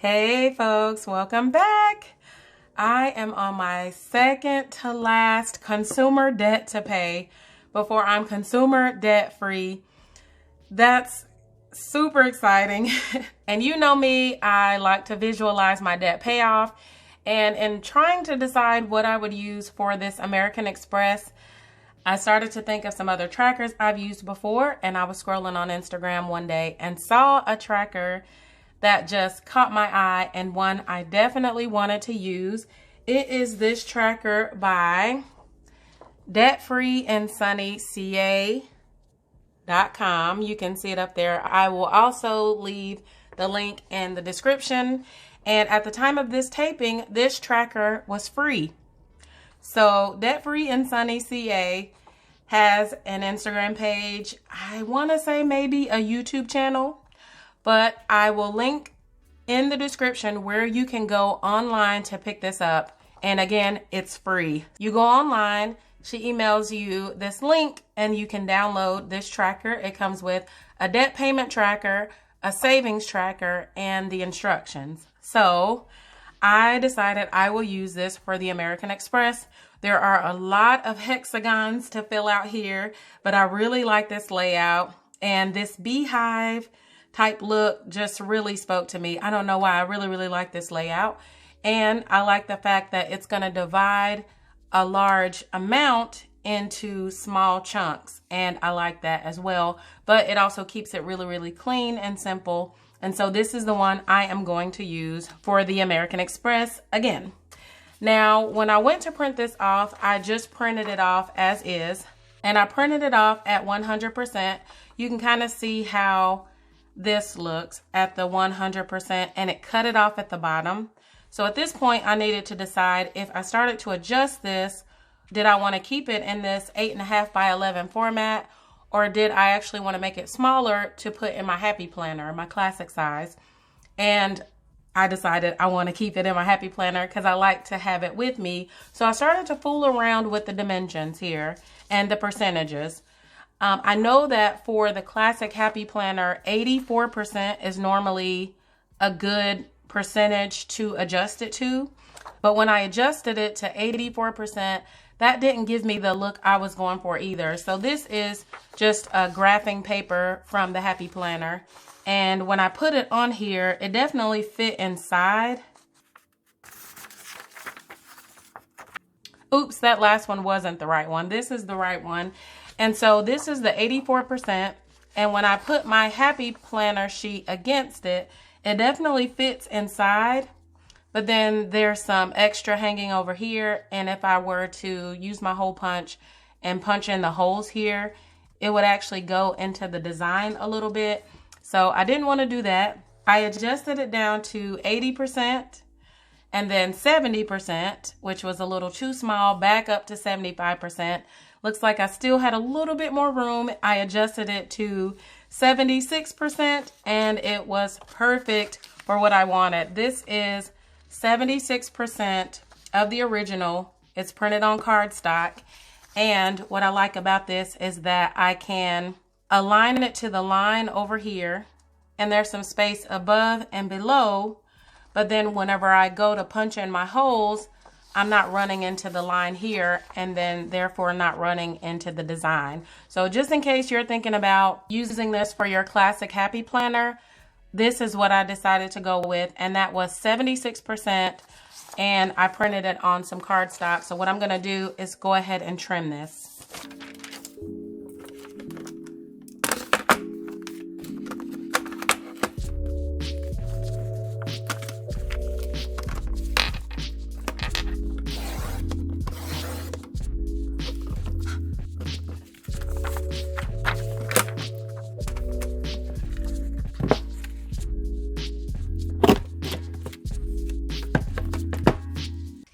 Hey folks, welcome back. I am on my second to last consumer debt to pay before I'm consumer debt free. That's super exciting. And you know me, I like to visualize my debt payoff. And in trying to decide what I would use for this American Express, I started to think of some other trackers I've used before, and I was scrolling on Instagram one day and saw a tracker that just caught my eye and one I definitely wanted to use. It is this tracker by debtfreeandsunnyca.com. You can see it up there. I will also leave the link in the description. And at the time of this taping, this tracker was free. So Debt Free and Sunny CA has an Instagram page. I want to say maybe a YouTube channel, but I will link in the description where you can go online to pick this up. And again, it's free. You go online, she emails you this link, and you can download this tracker. It comes with a debt payment tracker, a savings tracker, and the instructions. So I decided I will use this for the American Express. There are a lot of hexagons to fill out here, but I really like this layout, and this beehive type look just really spoke to me. I don't know why. I really like this layout, and I like the fact that it's going to divide a large amount into small chunks, and I like that as well, but it also keeps it really clean and simple. And so this is the one I am going to use for the American Express again. Now, when I went to print this off, I just printed it off as is, and I printed it off at 100%. You can kind of see how this looks at the 100%, and it cut it off at the bottom. So at this point, I needed to decide if I started to adjust this, did I want to keep it in this 8.5 by 11 format, or did I actually want to make it smaller to put in my Happy Planner, my classic size? And I decided I want to keep it in my Happy Planner because I like to have it with me. So I started to fool around with the dimensions here and the percentages. I know that for the classic Happy Planner, 84% is normally a good percentage to adjust it to. But when I adjusted it to 84%, that didn't give me the look I was going for either. So this is just a graphing paper from the Happy Planner. And when I put it on here, it definitely fit inside. Oops, that last one wasn't the right one. This is the right one. And so this is the 84%. And when I put my Happy Planner sheet against it, it definitely fits inside. But then there's some extra hanging over here. And if I were to use my hole punch and punch in the holes here, it would actually go into the design a little bit. So I didn't want to do that. I adjusted it down to 80% and then 70%, which was a little too small, back up to 75%. Looks like I still had a little bit more room. I adjusted it to 76% and it was perfect for what I wanted. This is 76% of the original. It's printed on cardstock. And what I like about this is that I can align it to the line over here, and there's some space above and below, but then whenever I go to punch in my holes, I'm not running into the line here and then therefore not running into the design. So just in case you're thinking about using this for your classic Happy Planner, this is what I decided to go with, and that was 76%, and I printed it on some cardstock. So what I'm going to do is go ahead and trim this.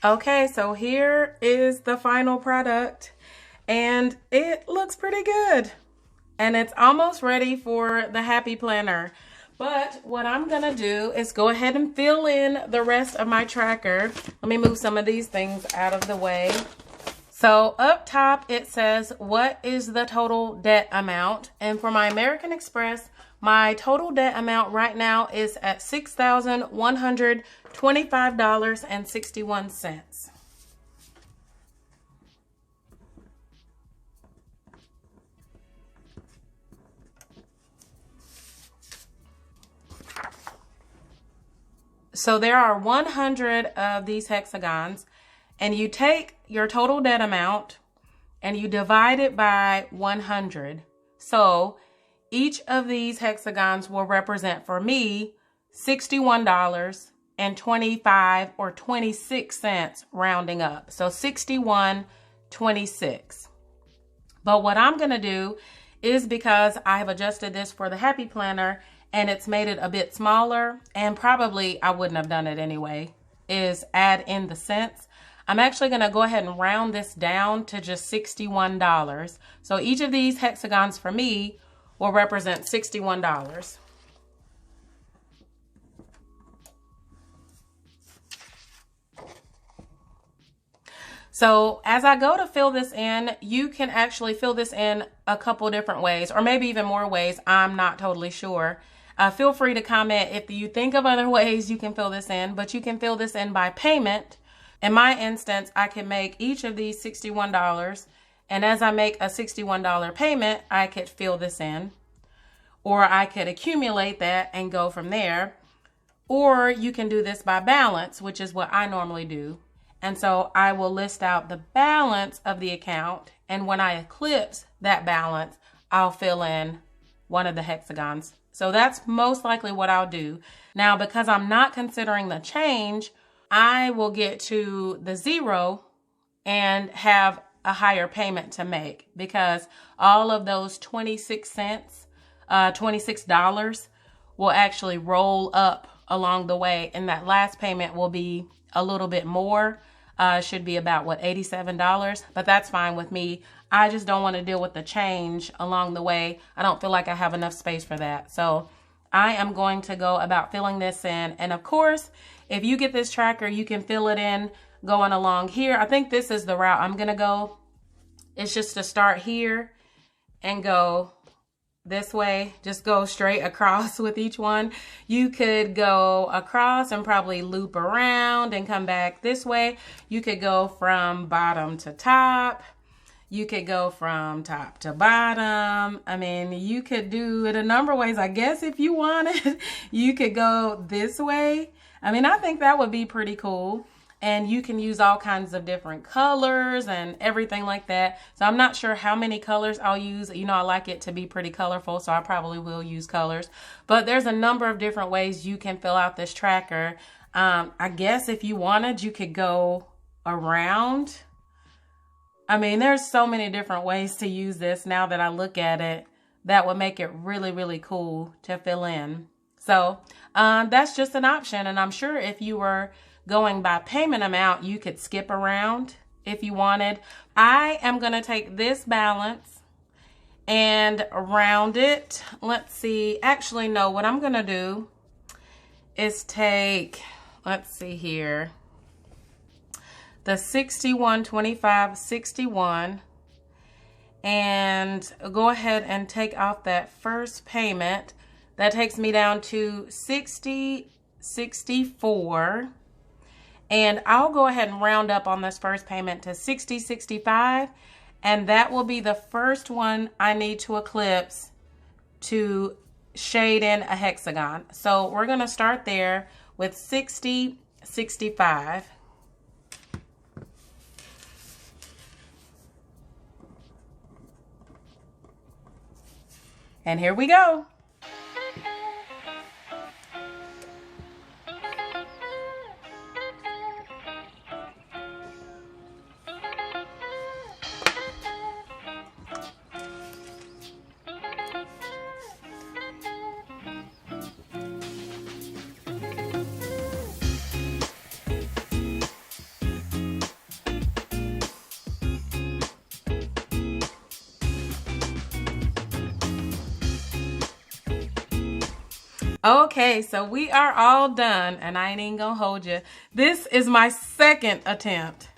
Okay, so here is the final product, and it looks pretty good. And it's almost ready for the Happy Planner. But what I'm gonna do is go ahead and fill in the rest of my tracker. Let me move some of these things out of the way. So up top, it says, what is the total debt amount? And for my American Express, My total debt amount right now is at $6,125.61. So there are 100 of these hexagons, and you take your total debt amount and you divide it by 100. So each of these hexagons will represent for me $61.25 or 26 cents rounding up. So 61.26. But what I'm going to do is, because I have adjusted this for the Happy Planner and it's made it a bit smaller, and probably I wouldn't have done it anyway, is add in the cents. I'm actually going to go ahead and round this down to just $61. So each of these hexagons for me will represent $61. So as I go to fill this in, you can actually fill this in a couple different ways, or maybe even more ways. I'm not totally sure. Feel free to comment if you think of other ways you can fill this in, but you can fill this in by payment. In my instance, I can make each of these $61, and as I make a $61 payment, I could fill this in, or I could accumulate that and go from there, or you can do this by balance, which is what I normally do. And so I will list out the balance of the account, and when I eclipse that balance, I'll fill in one of the hexagons. So that's most likely what I'll do. Now, because I'm not considering the change, I will get to the zero and have a higher payment to make, because all of those 26 cents, $26 will actually roll up along the way. And that last payment will be a little bit more, should be about $87, but that's fine with me. I just don't want to deal with the change along the way. I don't feel like I have enough space for that. So I am going to go about filling this in. And of course, if you get this tracker, you can fill it in going along here. I think this is the route I'm going to go. It's just to start here and go this way. Just go straight across with each one. You could go across and probably loop around and come back this way. You could go from bottom to top. You could go from top to bottom. I mean, you could do it a number of ways, I guess, if you wanted. You could go this way. I mean, I think that would be pretty cool. And you can use all kinds of different colors and everything like that. So I'm not sure how many colors I'll use. You know, I like it to be pretty colorful, so I probably will use colors. But there's a number of different ways you can fill out this tracker. I guess if you wanted, you could go around. I mean, there's so many different ways to use this now that I look at it that would make it really, really cool to fill in. So that's just an option. And I'm sure if you were going by payment amount, you could skip around if you wanted. I am going to take this balance and round it. Let's see. Actually, no, what I'm going to do is take, let's see here, the 61.25.61 and go ahead and take off that first payment. That takes me down to $60.64. And I'll go ahead and round up on this first payment to $60.65. And that will be the first one I need to eclipse to shade in a hexagon. So we're going to start there with $60.65. And here we go. Okay, so we are all done, and I ain't even gonna hold you. This is my second attempt.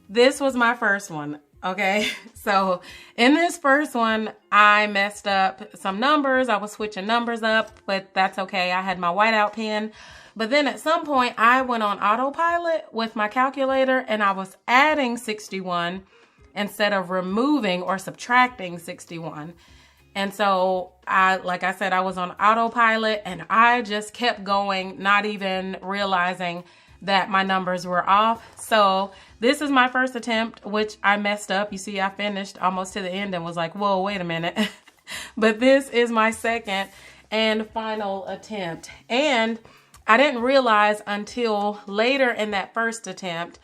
This was my first one. Okay, so in this first one, I messed up some numbers. I was switching numbers up, but that's okay. I had my whiteout pen. But then at some point, I went on autopilot with my calculator and I was adding 61 instead of removing or subtracting 61. And so like I said, I was on autopilot and I just kept going, not even realizing that my numbers were off. So this is my first attempt, which I messed up. You see, I finished almost to the end and was like, whoa, wait a minute. But this is my second and final attempt. And I didn't realize until later in that first attempt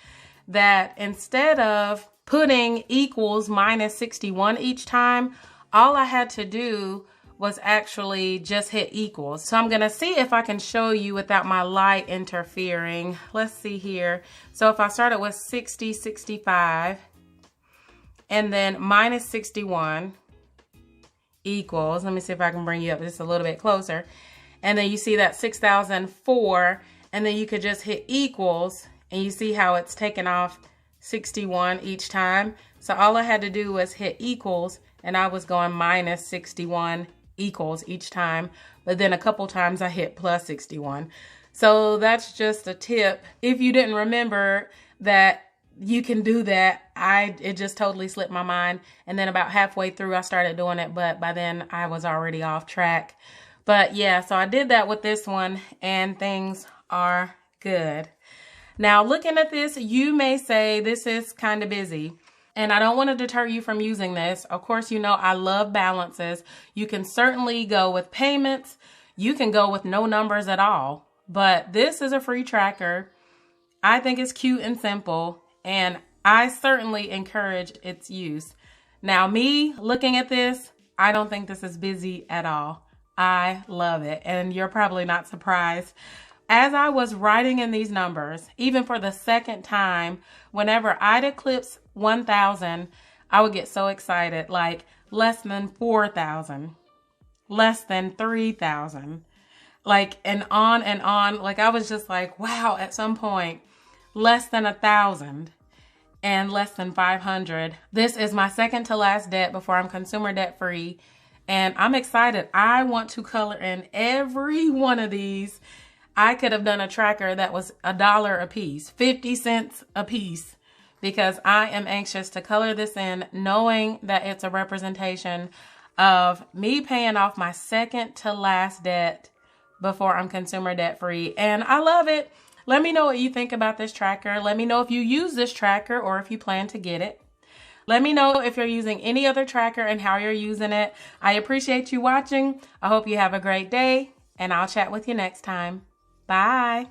that instead of putting equals minus 61 each time, all I had to do was actually just hit equals. So I'm gonna see if I can show you without my light interfering. Let's see here. So if I started with 60, 65, and then minus 61 equals, let me see if I can bring you up just a little bit closer. And then you see that 6,004, and then you could just hit equals, and you see how it's taken off 61 each time. So all I had to do was hit equals, and I was going minus 61 equals each time, but then a couple times I hit plus 61. So that's just a tip. If you didn't remember that you can do that, it just totally slipped my mind. And then about halfway through I started doing it, but by then I was already off track. But yeah, so I did that with this one and things are good. Now looking at this, you may say this is kind of busy. And I don't want to deter you from using this. Of course, you know I love balances. You can certainly go with payments. You can go with no numbers at all. But this is a free tracker. I think it's cute and simple. And I certainly encourage its use. Now, me looking at this, I don't think this is busy at all. I love it. And you're probably not surprised. As I was writing in these numbers, even for the second time, whenever I'd eclipse 1,000, I would get so excited, like less than 4,000, less than 3,000, like, and on and on. Like, I was just like, wow, at some point, less than 1,000 and less than 500. This is my second to last debt before I'm consumer debt free. And I'm excited. I want to color in every one of these. I could have done a tracker that was $1 a piece, 50 cents a piece, because I am anxious to color this in, knowing that it's a representation of me paying off my second to last debt before I'm consumer debt free. And I love it. Let me know what you think about this tracker. Let me know if you use this tracker or if you plan to get it. Let me know if you're using any other tracker and how you're using it. I appreciate you watching. I hope you have a great day, and I'll chat with you next time. Bye.